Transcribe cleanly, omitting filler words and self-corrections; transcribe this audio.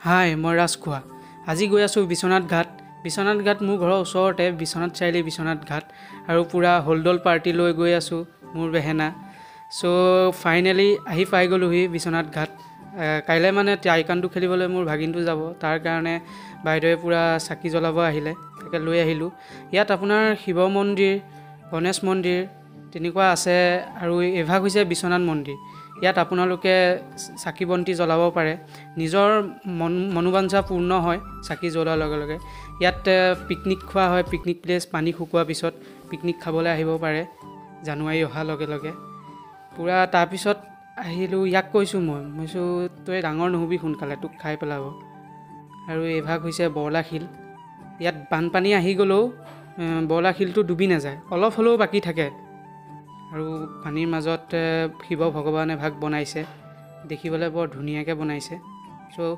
হাই মই ৰাজখোৱা আজি গৈ আছোঁ বিশ্বনাথ ঘাট। বিশ্বনাথ ঘাট মোৰ ঘৰৰ ওচৰতে, বিশ্বনাথ চাৰিআলি বিশ্বনাথ ঘাট। আৰু পূৰা হলদল পাৰ্টি লৈ গৈ আছোঁ মোৰ বেহেনা। চ' ফাইনেলি আহি পাই গ'লোহি বিশ্বনাথ ঘাট। কাইলৈ মানে টাইকাণ্ডো খেলিবলৈ মোৰ ভাগিনটো যাব, তাৰ কাৰণে বাইদেৱে পূৰা চাকি জ্বলাব আহিলে, তাকে লৈ আহিলোঁ। ইয়াত আপোনাৰ শিৱ মন্দিৰ, গণেশ মন্দিৰ তেনেকুৱা আছে, আৰু এভাগ হৈছে বিশ্বনাথ মন্দিৰ। ইয়াত আপোনালোকে চাকি বন্তি জ্বলাব পাৰে, নিজৰ মনোবাঞ্ছা পূৰ্ণ হয় চাকি জ্বলোৱাৰ লগে লগে। ইয়াত পিকনিক খোৱা হয়, পিকনিক প্লেচ, পানী শুকোৱাৰ পিছত পিকনিক খাবলৈ আহিব পাৰে জানুৱাৰী অহাৰ লগে লগে পূৰা। তাৰপিছত আহিলোঁ, ইয়াক কৈছোঁ মই তই ডাঙৰ নহ'বি সোনকালে, তোক খাই পেলাব। আৰু এভাগ হৈছে বৰলাশিল। ইয়াত বানপানী আহি গ'লেও বৰলাশিলটো ডুবি নাযায়, অলপ হ'লেও বাকী থাকে। আৰু পানীৰ মাজত শিৱ ভগৱানে ভাগ বনাইছে, দেখিবলৈ বৰ ধুনীয়াকৈ বনাইছে। চ'